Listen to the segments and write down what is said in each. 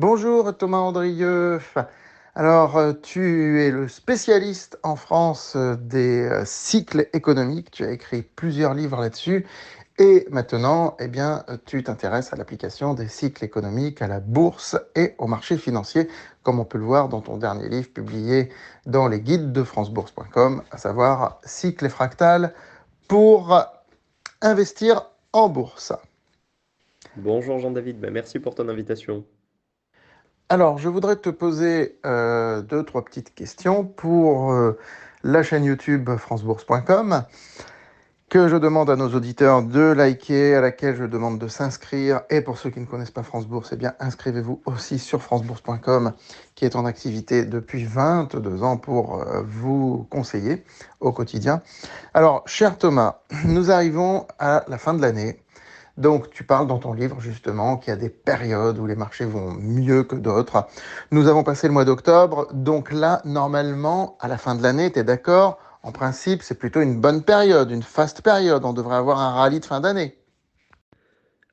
Bonjour Thomas Andrieux. Alors, tu es le spécialiste en France des cycles économiques. Tu as écrit plusieurs livres là-dessus. Et maintenant, tu t'intéresses à l'application des cycles économiques à la bourse et au marché financier, comme on peut le voir dans ton dernier livre publié dans les guides de francebourse.com, à savoir Cycle et fractal pour investir en bourse. Bonjour Jean-David, merci pour ton invitation. Alors, je voudrais te poser deux, trois petites questions pour la chaîne YouTube francebourse.com que je demande à nos auditeurs de liker, à laquelle je demande de s'inscrire. Et pour ceux qui ne connaissent pas France Bourse, inscrivez-vous aussi sur francebourse.com qui est en activité depuis 22 ans pour vous conseiller au quotidien. Alors, cher Thomas, nous arrivons à la fin de l'année. Donc, tu parles dans ton livre justement qu'il y a des périodes où les marchés vont mieux que d'autres. Nous avons passé le mois d'octobre, donc là, normalement, à la fin de l'année, tu es d'accord? En principe, c'est plutôt une bonne période, une fast période. On devrait avoir un rallye de fin d'année.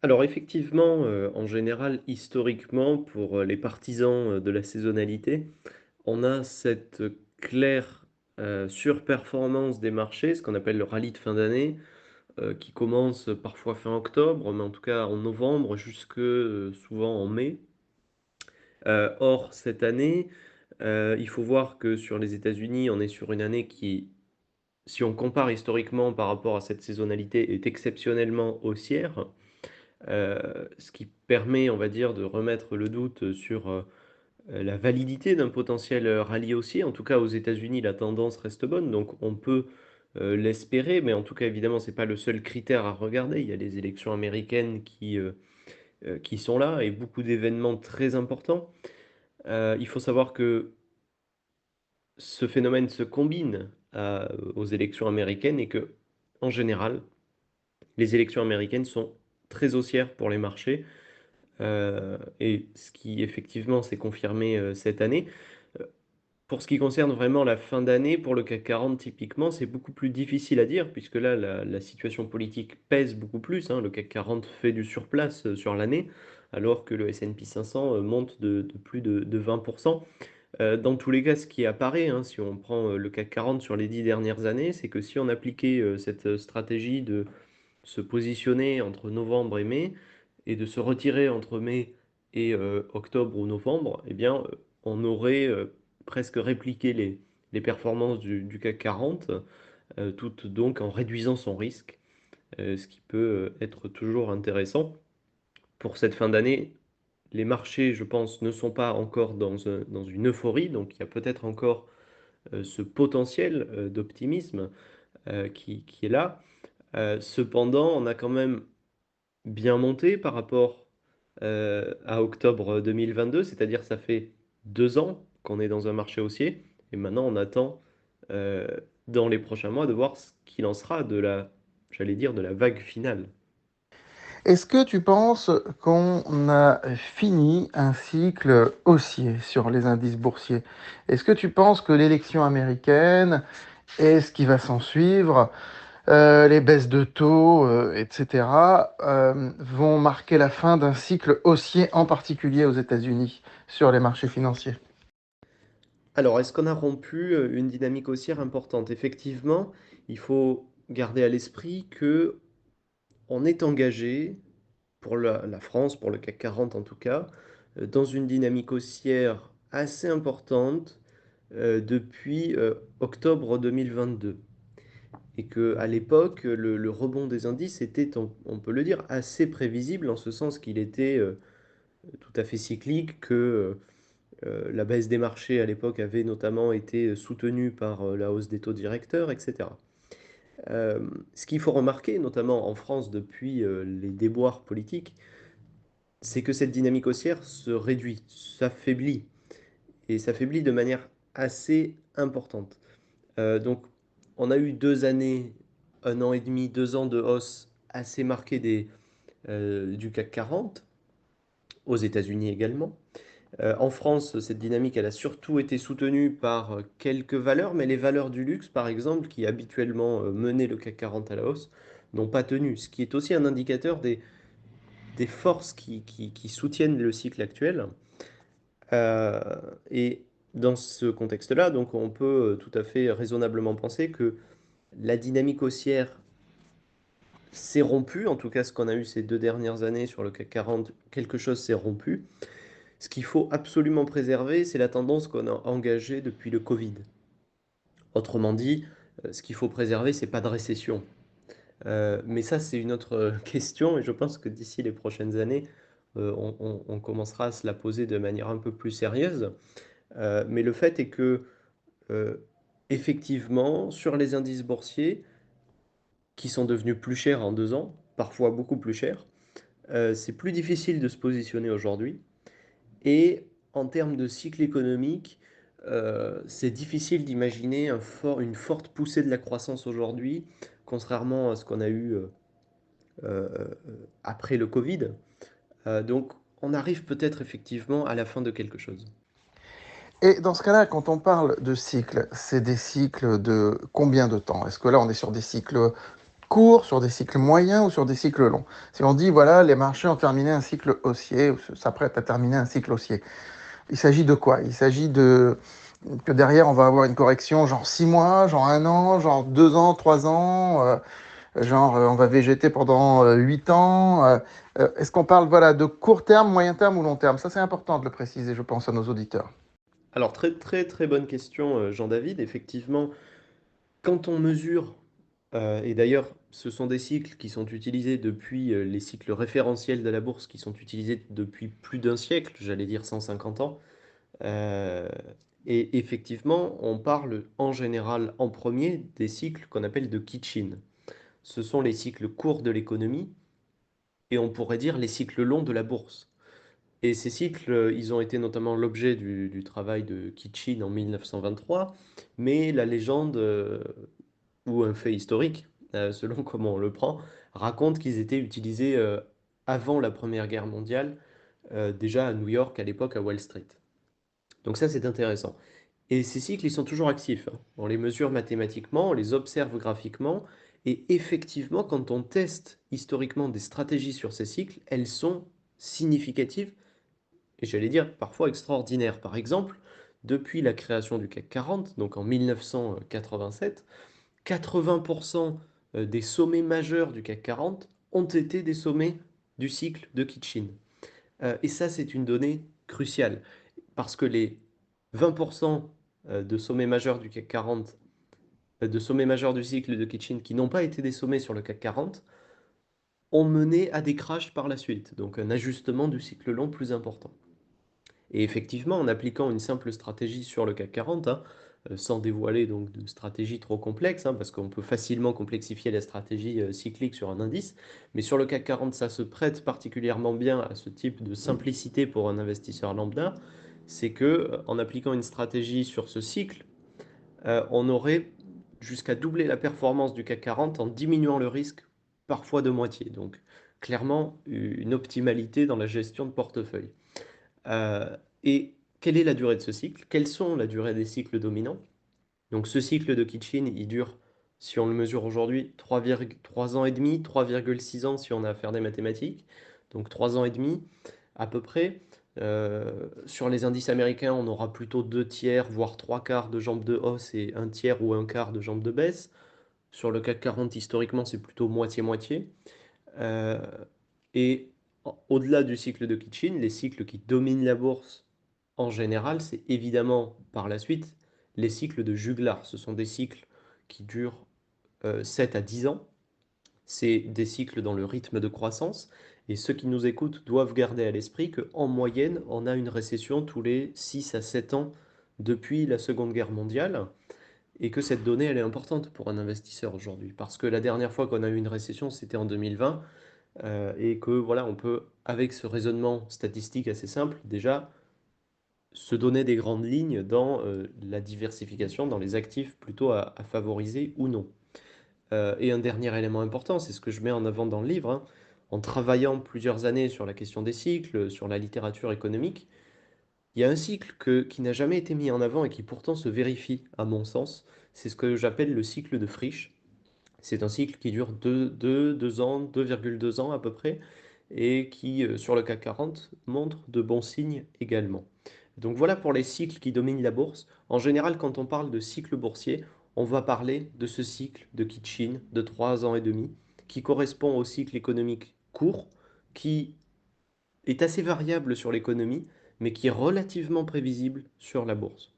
Alors effectivement, en général, historiquement, pour les partisans de la saisonnalité, on a cette claire surperformance des marchés, ce qu'on appelle le rallye de fin d'année, qui commence parfois fin octobre, mais en tout cas en novembre, jusque souvent en mai. Or, cette année, il faut voir que sur les États-Unis, on est sur une année qui, si on compare historiquement par rapport à cette saisonnalité, est exceptionnellement haussière. Ce qui permet, on va dire, de remettre le doute sur la validité d'un potentiel rallye haussier. En tout cas, aux États-Unis, la tendance reste bonne, donc on peut l'espérer, mais en tout cas, évidemment, ce n'est pas le seul critère à regarder. Il y a les élections américaines qui sont là et beaucoup d'événements très importants. Il faut savoir que ce phénomène se combine aux élections américaines et que, en général, les élections américaines sont très haussières pour les marchés. Et ce qui effectivement s'est confirmé cette année. Euh, Pour ce qui concerne vraiment la fin d'année, pour le CAC 40 typiquement, c'est beaucoup plus difficile à dire, puisque là, la situation politique pèse beaucoup plus, hein. Le CAC 40 fait du surplace sur l'année, alors que le S&P 500 monte de plus de 20%. Dans tous les cas, ce qui apparaît, hein, si on prend le CAC 40 sur les 10 dernières années, c'est que si on appliquait cette stratégie de se positionner entre novembre et mai, et de se retirer entre mai et octobre ou novembre, eh bien, on aurait presque répliqué les performances du CAC 40, tout donc en réduisant son risque, ce qui peut être toujours intéressant. Pour cette fin d'année, les marchés, je pense, ne sont pas encore dans une euphorie, donc il y a peut-être encore ce potentiel d'optimisme qui est là. Cependant, on a quand même bien monté par rapport à octobre 2022, c'est-à-dire ça fait 2 ans qu'on est dans un marché haussier, et maintenant on attend euh, dans les prochains mois de voir ce qu'il en sera de j'allais dire, de la vague finale. Est-ce que tu penses qu'on a fini un cycle haussier sur les indices boursiers? Est-ce que tu penses que l'élection américaine et ce qui va s'en suivre, les baisses de taux, etc., vont marquer la fin d'un cycle haussier, en particulier aux États-Unis, sur les marchés financiers? Alors, est-ce qu'on a rompu une dynamique haussière importante? Effectivement, il faut garder à l'esprit que on est engagé, pour la France, pour le CAC 40 en tout cas, dans une dynamique haussière assez importante depuis octobre 2022. Et que à l'époque, le rebond des indices était, on peut le dire, assez prévisible en ce sens qu'il était tout à fait cyclique, que la baisse des marchés à l'époque avait notamment été soutenue par la hausse des taux directeurs, etc. Euh, Ce qu'il faut remarquer, notamment en France depuis les déboires politiques, c'est que cette dynamique haussière se réduit, s'affaiblit, et s'affaiblit de manière assez importante. Donc, on a eu 2 années, 1 an et demi, 2 ans de hausse assez marquée du CAC 40, aux États-Unis également. En France, cette dynamique, elle a surtout été soutenue par quelques valeurs, mais les valeurs du luxe, par exemple, qui habituellement menaient le CAC 40 à la hausse, n'ont pas tenu, ce qui est aussi un indicateur des forces qui soutiennent le cycle actuel. Euh, et dans ce contexte-là, donc on peut tout à fait raisonnablement penser que la dynamique haussière s'est rompue, en tout cas ce qu'on a eu ces 2 dernières années sur le CAC 40, quelque chose s'est rompu. Ce qu'il faut absolument préserver, c'est la tendance qu'on a engagée depuis le Covid. Autrement dit, ce qu'il faut préserver, c'est pas de récession. Mais ça, c'est une autre question, et je pense que d'ici les prochaines années, on commencera à se la poser de manière un peu plus sérieuse. Mais le fait est que, euh, effectivement, sur les indices boursiers, qui sont devenus plus chers en 2 ans, parfois beaucoup plus chers, c'est plus difficile de se positionner aujourd'hui. Et en termes de cycle économique, c'est difficile d'imaginer une forte poussée de la croissance aujourd'hui, contrairement à ce qu'on a eu euh, après le Covid. Donc, on arrive peut-être effectivement à la fin de quelque chose. Et dans ce cas-là, quand on parle de cycles, c'est des cycles de combien de temps? Est-ce que là, on est sur des cycles courts, sur des cycles moyens ou sur des cycles longs? Si on dit, voilà, les marchés ont terminé un cycle haussier ou s'apprêtent à terminer un cycle haussier, il s'agit de quoi? Il s'agit de que derrière, on va avoir une correction genre 6 mois, genre 1 an, genre 2 ans, 3 ans, genre on va végéter pendant 8 ans. Est-ce qu'on parle voilà, de court terme, moyen terme ou long terme? Ça, c'est important de le préciser, je pense, à nos auditeurs. Alors, très très très bonne question, Jean-David. Effectivement, quand on mesure, et d'ailleurs, ce sont des cycles qui sont utilisés depuis les cycles référentiels de la bourse, qui sont utilisés depuis plus d'un siècle, j'allais dire 150 ans. Euh, et effectivement, on parle en général en premier des cycles qu'on appelle de Kitchin. Ce sont les cycles courts de l'économie et on pourrait dire les cycles longs de la bourse. Et ces cycles, ils ont été notamment l'objet du travail de Kitchin en 1923, mais la légende, ou un fait historique, selon comment on le prend, raconte qu'ils étaient utilisés avant la Première Guerre mondiale, déjà à New York, à l'époque à Wall Street. Donc ça, c'est intéressant. Et ces cycles, ils sont toujours actifs, hein. On les mesure mathématiquement, on les observe graphiquement, et effectivement, quand on teste historiquement des stratégies sur ces cycles, elles sont significatives, et j'allais dire parfois extraordinaires. Par exemple, depuis la création du CAC 40, donc en 1987, 80% des sommets majeurs du CAC 40 ont été des sommets du cycle de Kitchin. Et ça, c'est une donnée cruciale, parce que les 20% de sommets majeurs du CAC 40, de sommets majeurs du cycle de Kitchin qui n'ont pas été des sommets sur le CAC 40, ont mené à des crashs par la suite, donc un ajustement du cycle long plus important. Et effectivement, en appliquant une simple stratégie sur le CAC 40, hein, sans dévoiler donc de stratégie trop complexe, hein, parce qu'on peut facilement complexifier la stratégie cyclique sur un indice, mais sur le CAC 40, ça se prête particulièrement bien à ce type de simplicité pour un investisseur lambda, c'est que en appliquant une stratégie sur ce cycle, on aurait jusqu'à doubler la performance du CAC 40 en diminuant le risque parfois de moitié. Donc clairement, une optimalité dans la gestion de portefeuille. Et quelle est la durée de ce cycle? Quelles sont la durée des cycles dominants? Donc ce cycle de Kitchin, il dure, si on le mesure aujourd'hui, 3 ans et demi, 3,6 ans si on a à faire des mathématiques. Donc 3 ans et demi à peu près. Sur les indices américains, on aura plutôt 2 tiers, voire 3 quarts de jambes de hausse et 1 tiers ou 1 quart de jambes de baisse. Sur le CAC 40, historiquement, c'est plutôt moitié-moitié. Euh, et au-delà du cycle de Kitchin, les cycles qui dominent la bourse en général, c'est évidemment par la suite les cycles de Juglar. Ce sont des cycles qui durent 7 à 10 ans. C'est des cycles dans le rythme de croissance. Et ceux qui nous écoutent doivent garder à l'esprit qu'en moyenne, on a une récession tous les 6 à 7 ans depuis la Seconde Guerre mondiale. Et que cette donnée, elle est importante pour un investisseur aujourd'hui. Parce que la dernière fois qu'on a eu une récession, c'était en 2020. Et que voilà, on peut, avec ce raisonnement statistique assez simple, déjà se donner des grandes lignes dans la diversification, dans les actifs plutôt à favoriser ou non. Et un dernier élément important, c'est ce que je mets en avant dans le livre, hein, en travaillant plusieurs années sur la question des cycles, sur la littérature économique, il y a un cycle qui n'a jamais été mis en avant et qui pourtant se vérifie, à mon sens, c'est ce que j'appelle le cycle de Frisch. C'est un cycle qui dure 2 ans, 2,2 ans à peu près, et qui, sur le CAC 40, montre de bons signes également. Donc voilà pour les cycles qui dominent la bourse. En général, quand on parle de cycle boursier, on va parler de ce cycle de Kitchin de 3 ans et demi, qui correspond au cycle économique court, qui est assez variable sur l'économie, mais qui est relativement prévisible sur la bourse.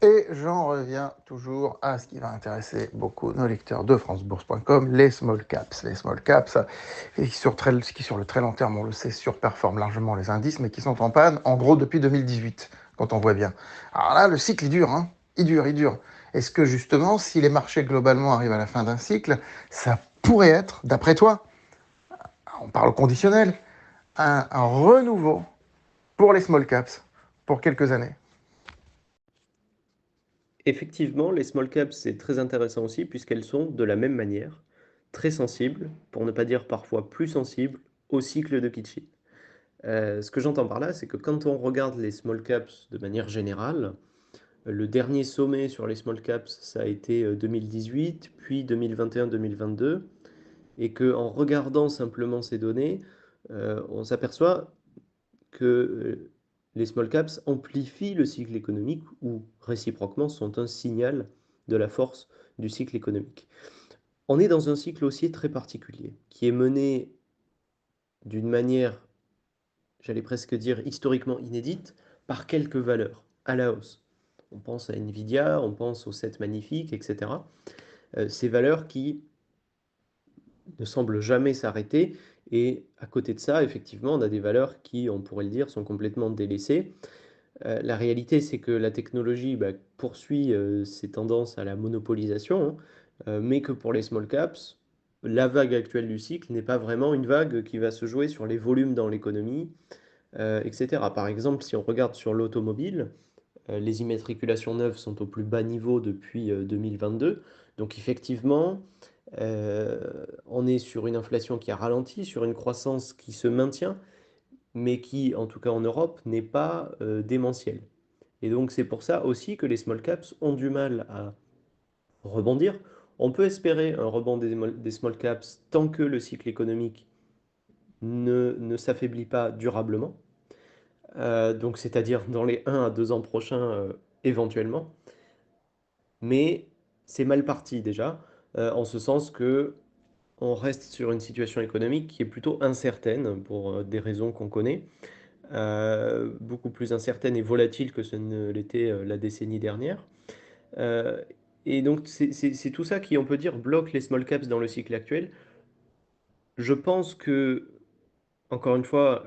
Et j'en reviens toujours à ce qui va intéresser beaucoup nos lecteurs de francebourse.com, les small caps. Les small caps, qui sur le très long terme, on le sait, surperforment largement les indices, mais qui sont en panne, en gros, depuis 2018, quand on voit bien. Alors là, le cycle, il dure, hein. Il dure, il dure. Est-ce que justement, si les marchés globalement arrivent à la fin d'un cycle, ça pourrait être, d'après toi, on parle au conditionnel, un renouveau pour les small caps pour quelques années? Effectivement, les small caps, c'est très intéressant aussi, puisqu'elles sont, de la même manière, très sensibles, pour ne pas dire parfois plus sensibles, au cycle de Kitchin. Ce que j'entends par là, c'est que quand on regarde les small caps de manière générale, le dernier sommet sur les small caps, ça a été 2018, puis 2021-2022, et qu'en regardant simplement ces données, on s'aperçoit que les small caps amplifient le cycle économique ou réciproquement sont un signal de la force du cycle économique. On est dans un cycle haussier très particulier qui est mené d'une manière, j'allais presque dire historiquement inédite, par quelques valeurs à la hausse. On pense à Nvidia, on pense aux 7 magnifiques, etc. Ces valeurs qui ne semblent jamais s'arrêter. Et à côté de ça, effectivement, on a des valeurs qui, on pourrait le dire, sont complètement délaissées. La réalité, c'est que la technologie poursuit ses tendances à la monopolisation, hein, mais que pour les small caps, la vague actuelle du cycle n'est pas vraiment une vague qui va se jouer sur les volumes dans l'économie, etc. Par exemple, si on regarde sur l'automobile, les immatriculations neuves sont au plus bas niveau depuis 2022. Donc effectivement, on est sur une inflation qui a ralenti, sur une croissance qui se maintient, mais qui, en tout cas en Europe, n'est pas démentielle. Et donc c'est pour ça aussi que les small caps ont du mal à rebondir. On peut espérer un rebond des small caps tant que le cycle économique ne s'affaiblit pas durablement, donc c'est-à-dire dans les 1 à 2 ans prochains éventuellement. Mais c'est mal parti déjà, en ce sens que on reste sur une situation économique qui est plutôt incertaine pour des raisons qu'on connaît, beaucoup plus incertaine et volatile que ce ne l'était la décennie dernière. Euh, et donc c'est tout ça qui, on peut dire, bloque les small caps dans le cycle actuel. Je pense que, encore une fois,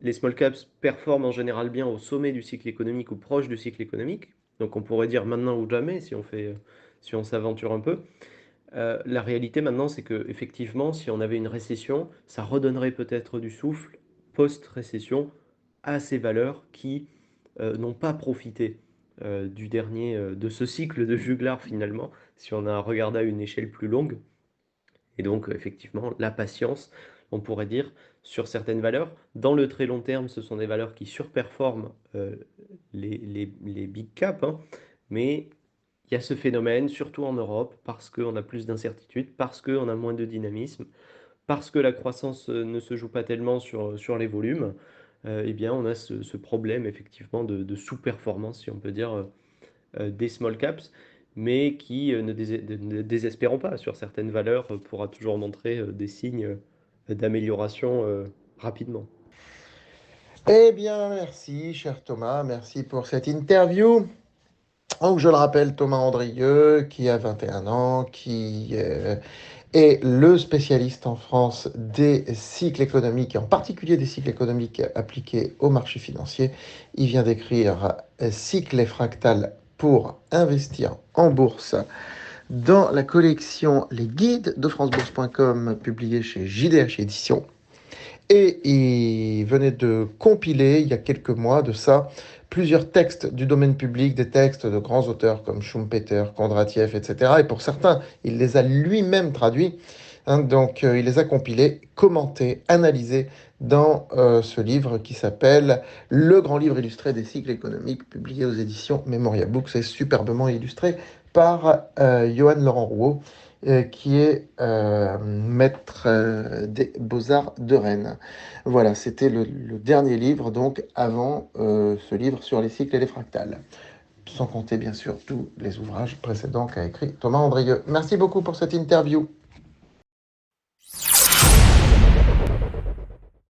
les small caps performent en général bien au sommet du cycle économique ou proche du cycle économique. Donc on pourrait dire maintenant ou jamais si on fait, si on s'aventure un peu. La réalité maintenant, c'est que effectivement, si on avait une récession, ça redonnerait peut-être du souffle post-récession à ces valeurs qui n'ont pas profité de ce cycle de juglar finalement, si on a regardé à une échelle plus longue. Et donc, effectivement, la patience, on pourrait dire, sur certaines valeurs. Dans le très long terme, ce sont des valeurs qui surperforment les big caps, hein, mais il y a ce phénomène, surtout en Europe, parce qu'on a plus d'incertitudes, parce qu'on a moins de dynamisme, parce que la croissance ne se joue pas tellement sur les volumes, eh bien, on a ce problème effectivement de sous-performance, si on peut dire, des small caps, mais qui, ne désespérons pas sur certaines valeurs, pourra toujours montrer des signes d'amélioration rapidement. Eh bien, merci, cher Thomas. Merci pour cette interview. Donc, je le rappelle, Thomas Andrieux, qui a 21 ans, qui est le spécialiste en France des cycles économiques, et en particulier des cycles économiques appliqués au marché financier. Il vient d'écrire Cycle et fractal pour investir en bourse dans la collection Les guides de francebourse.com, publié chez JDH Éditions. Et il venait de compiler, il y a quelques mois de ça, plusieurs textes du domaine public, des textes de grands auteurs comme Schumpeter, Kondratiev, etc. Et pour certains, il les a lui-même traduits. Hein, donc, il les a compilés, commentés, analysés dans ce livre qui s'appelle Le grand livre illustré des cycles économiques, publié aux éditions Memoria Books et superbement illustré par Johan Laurent Rouault. qui est maître des Beaux-Arts de Rennes. Voilà, c'était le dernier livre, donc avant ce livre sur les cycles et les fractales. Sans compter bien sûr tous les ouvrages précédents qu'a écrit Thomas Andrieux. Merci beaucoup pour cette interview.